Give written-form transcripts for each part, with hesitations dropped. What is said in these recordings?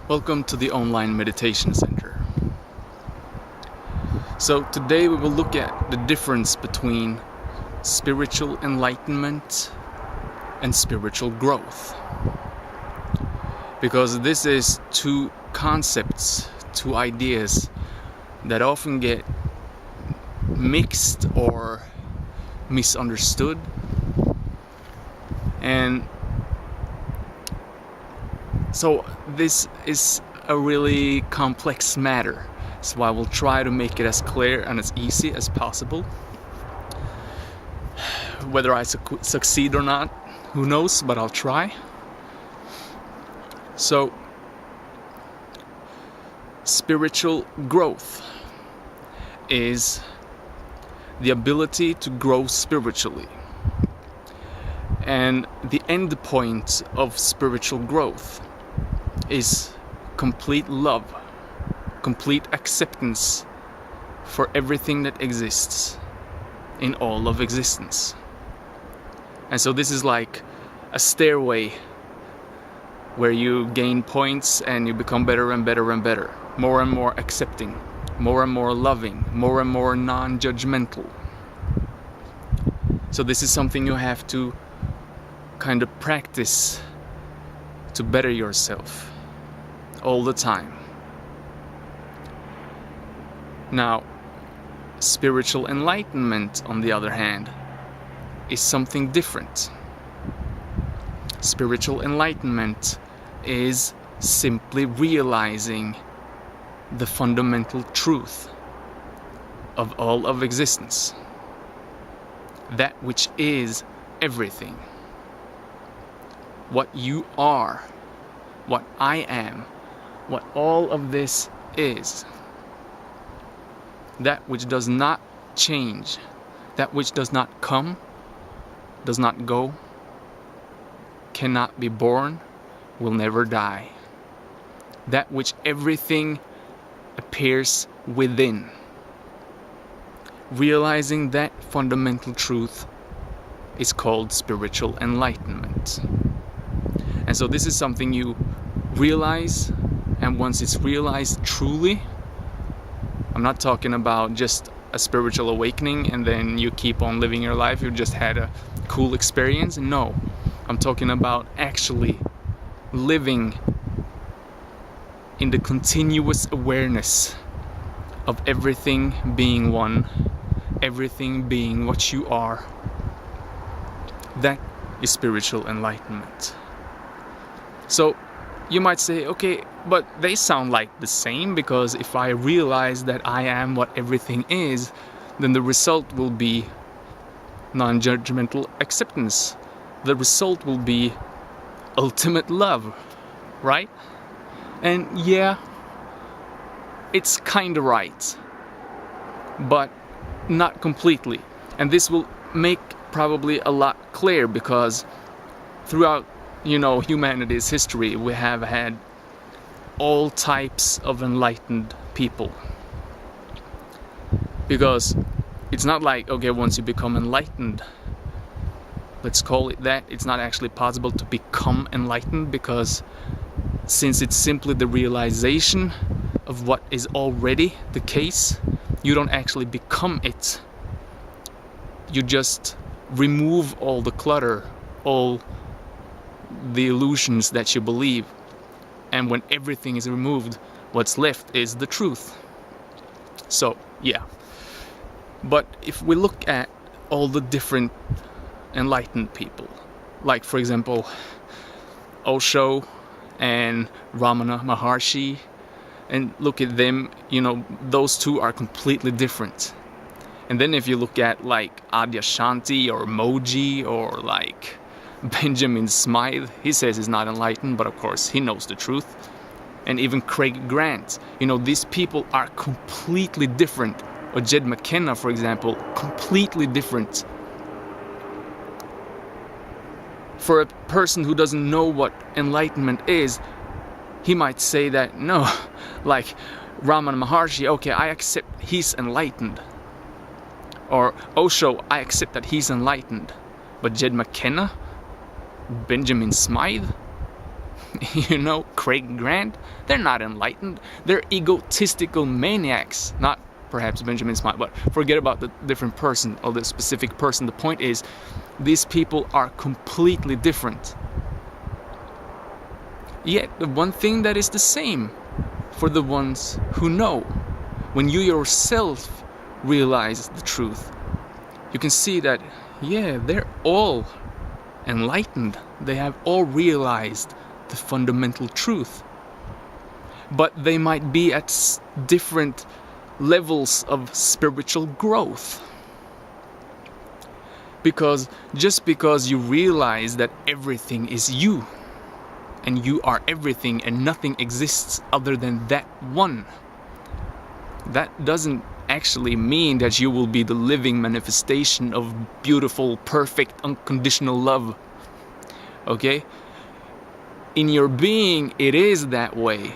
Welcome to the Online Meditation Center. So today we will look at the difference between spiritual enlightenment and spiritual growth. Because this is two concepts, two ideas that often get mixed or misunderstood. And so this is a really complex matter, so I will try to make it as clear and as easy as possible. Whether I succeed or not, who knows, but I'll try. So, spiritual growth is the ability to grow spiritually. And the end point of spiritual growth is complete love, complete acceptance for everything that exists in all of existence. And so this is like a stairway where you gain points and you become better and better and better, more and more accepting, more and more loving, more and more non-judgmental. So this is something you have to kind of practice to better yourself all the time. Now, spiritual enlightenment, on the other hand, is something different. Spiritual enlightenment is simply realizing the fundamental truth of all of existence, that which is everything. What you are, what I am, what all of this is. That which does not change, that which does not come, does not go, cannot be born, will never die. That which everything appears within. Realizing that fundamental truth is called spiritual enlightenment. And so this is something you realize, and once it's realized truly, I'm not talking about just a spiritual awakening and then you keep on living your life, you just had a cool experience. No, I'm talking about actually living in the continuous awareness of everything being one, everything being what you are. That is spiritual enlightenment. So you might say, okay, but they sound like the same, because if I realize that I am what everything is, then the result will be non-judgmental acceptance. The result will be ultimate love, right? And yeah, it's kind of right, but not completely. And this will make probably a lot clear, because throughout humanity's history, we have had all types of enlightened people. Because it's not like, okay, once you become enlightened, let's call it that, it's not actually possible to become enlightened, because since it's simply the realization of what is already the case, you don't actually become it. You just remove all the clutter, all the illusions that you believe, and when everything is removed, what's left is the truth. So yeah, but if we look at all the different enlightened people, like for example Osho and Ramana Maharshi, and look at them, those two are completely different. And then if you look at like Adyashanti or Moji or like Benjamin Smythe, he says he's not enlightened, but of course he knows the truth. And even Craig Grant, these people are completely different. Or Jed McKenna, for example, completely different. For a person who doesn't know what enlightenment is, he might say that, no, like Ramana Maharshi, okay, I accept he's enlightened. Or Osho, I accept that he's enlightened. But Jed McKenna, Benjamin Smythe, You know, Craig Grant, they're not enlightened. They're egotistical maniacs. Not perhaps Benjamin Smile, but forget about the different person or the specific person. The point is, these people are completely different. Yet, the one thing that is the same for the ones who know, when you yourself realize the truth, you can see that, yeah, they're all enlightened. They have all realized the fundamental truth. But they might be at different levels of spiritual growth. Because just because you realize that everything is you, and you are everything and nothing exists other than that one, that doesn't actually mean that you will be the living manifestation of beautiful, perfect, unconditional love. Okay? In your being, it is that way,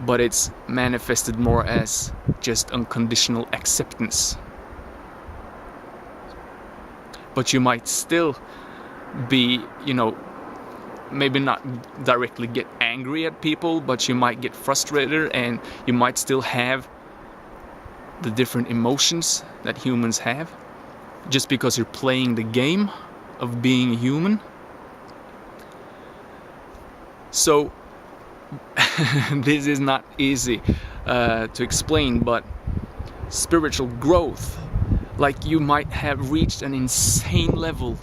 but it's manifested more as just unconditional acceptance. But you might still be, maybe not directly get angry at people, but you might get frustrated, and you might still have the different emotions that humans have, just because you're playing the game of being human. So this is not easy to explain, but spiritual growth, like you might have reached an insane level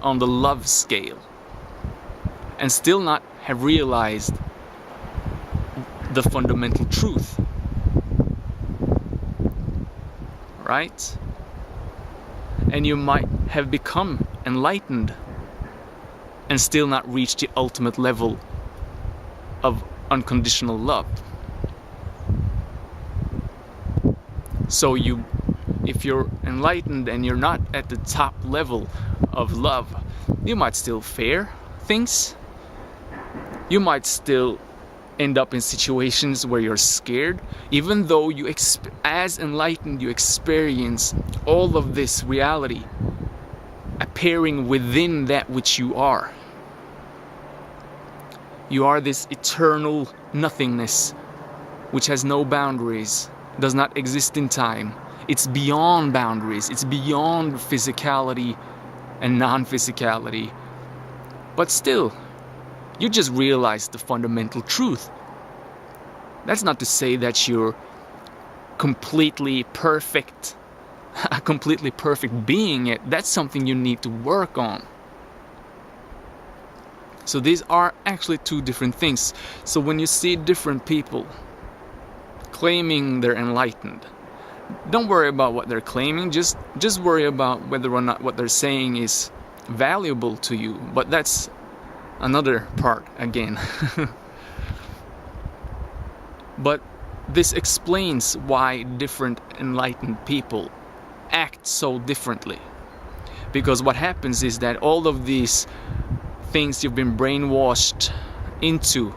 on the love scale and still not have realized the fundamental truth, right? And you might have become enlightened and still not reach the ultimate level of unconditional love. So if you're enlightened and you're not at the top level of love, you might still fear things. You might still end up in situations where you're scared, even though as enlightened you experience all of this reality appearing within that which you are. You are this eternal nothingness which has no boundaries, does not exist in time. It's beyond boundaries, it's beyond physicality and non-physicality. But still, you just realize the fundamental truth. That's not to say that you're completely perfect, a completely perfect being yet. That's something you need to work on. So these are actually two different things. So when you see different people claiming they're enlightened, don't worry about what they're claiming. Just worry about whether or not what they're saying is valuable to you. But that's another part again. But this explains why different enlightened people act so differently. Because what happens is that all of these things you've been brainwashed into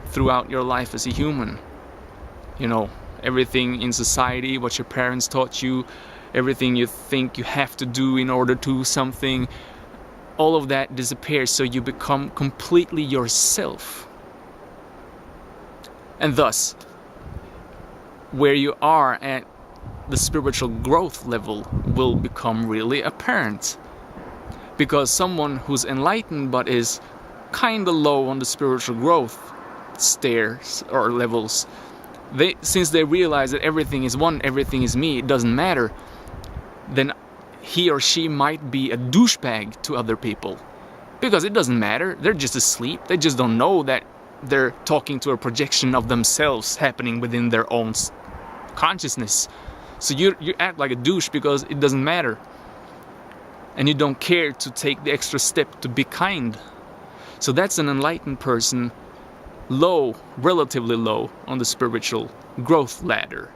throughout your life as a human, everything in society, what your parents taught you, everything you think you have to do in order to something, all of that disappears, so you become completely yourself. And thus, where you are at the spiritual growth level will become really apparent. Because someone who's enlightened but is kind of low on the spiritual growth stairs or levels, since they realize that everything is one, everything is me, it doesn't matter, then he or she might be a douchebag to other people. Because it doesn't matter, they're just asleep, they just don't know that they're talking to a projection of themselves happening within their own consciousness. So you act like a douche because it doesn't matter. And you don't care to take the extra step to be kind. So that's an enlightened person, low, relatively low on the spiritual growth ladder.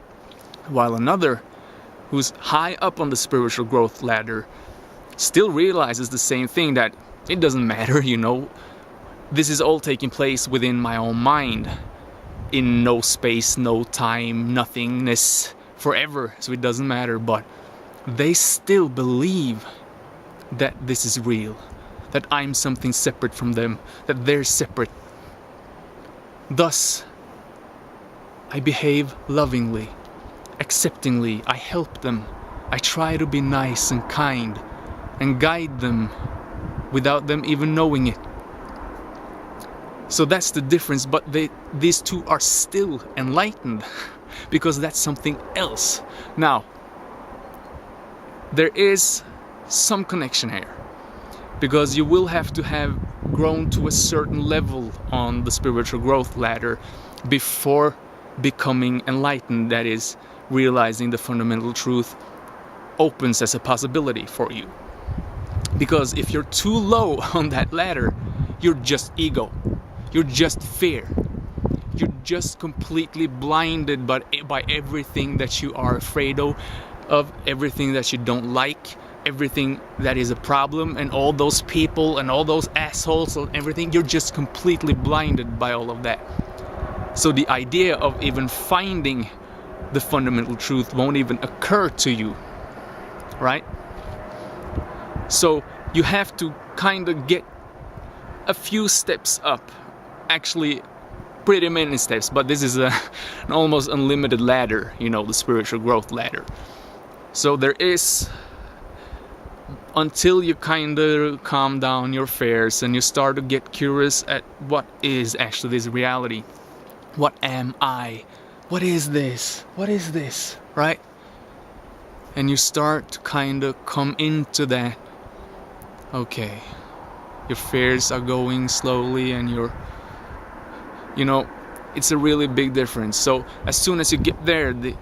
While another who's high up on the spiritual growth ladder still realizes the same thing, that it doesn't matter, this is all taking place within my own mind, in no space, no time, nothingness, forever, so it doesn't matter. But they still believe that this is real. that I'm something separate from them, that they're separate. Thus, I behave lovingly, acceptingly, I help them, I try to be nice and kind, and guide them without them even knowing it. So that's the difference, but these two are still enlightened, because that's something else. Now, there is some connection here, because you will have to have grown to a certain level on the spiritual growth ladder before becoming enlightened, that is, realizing the fundamental truth opens as a possibility for you. Because if you're too low on that ladder, you're just ego, you're just fear, you're just completely blinded by everything that you are afraid of, everything that you don't like, everything that is a problem, and all those people and all those assholes and everything. You're just completely blinded by all of that. So the idea of even finding the fundamental truth won't even occur to you, right? So you have to kind of get a few steps up, actually pretty many steps, but this is an almost unlimited ladder, the spiritual growth ladder. So there is, until you kind of calm down your fears and you start to get curious at what is actually this reality. What am I? What is this? What is this? Right? And you start to kind of come into that. Okay, your fears are going slowly, and it's a really big difference. So as soon as you get there, the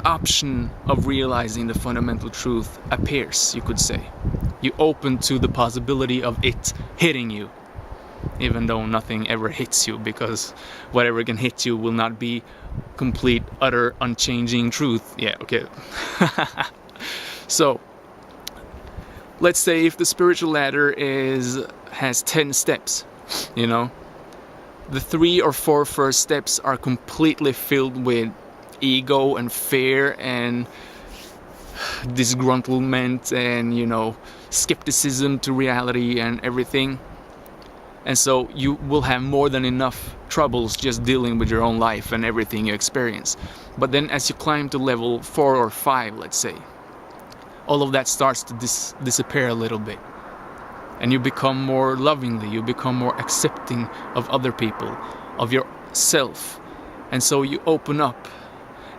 option of realizing the fundamental truth appears, you could say. You open to the possibility of it hitting you, even though nothing ever hits you, because whatever can hit you will not be complete, utter, unchanging truth. Yeah, okay. So let's say if the spiritual ladder has 10 steps, the 3 or 4 first steps are completely filled with ego and fear and disgruntlement and skepticism to reality and everything. And so you will have more than enough troubles just dealing with your own life and everything you experience. But then as you climb to level 4 or 5, let's say, all of that starts to disappear a little bit. And you become more lovingly, you become more accepting of other people, of yourself. And so you open up,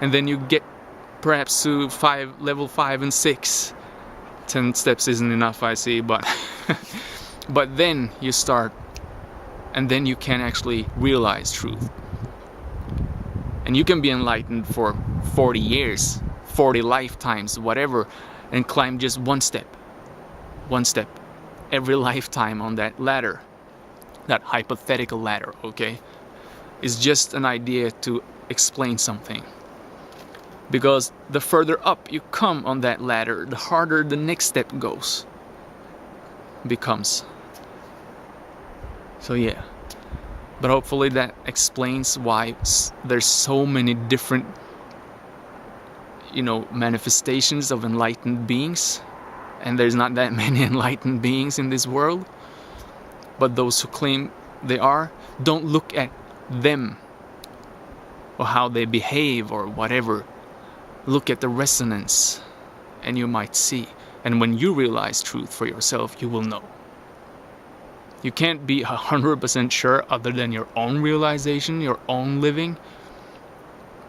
and then you get perhaps to level 5 and 6. 10 steps isn't enough, I see, but but then you start, and then you can actually realize truth. And you can be enlightened for 40 years, 40 lifetimes, whatever, and climb just one step every lifetime on that ladder, that hypothetical ladder, okay? It's just an idea to explain something. Because the further up you come on that ladder, the harder the next step becomes. So yeah, but hopefully that explains why there's so many different manifestations of enlightened beings, and there's not that many enlightened beings in this world. But those who claim they are, don't look at them or how they behave or whatever. Look at the resonance, and you might see. And when you realize truth for yourself, you will know. You can't be 100% sure other than your own realization, your own living,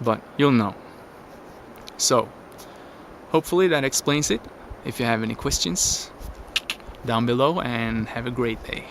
but you'll know. So, hopefully that explains it. If you have any questions, down below, and have a great day.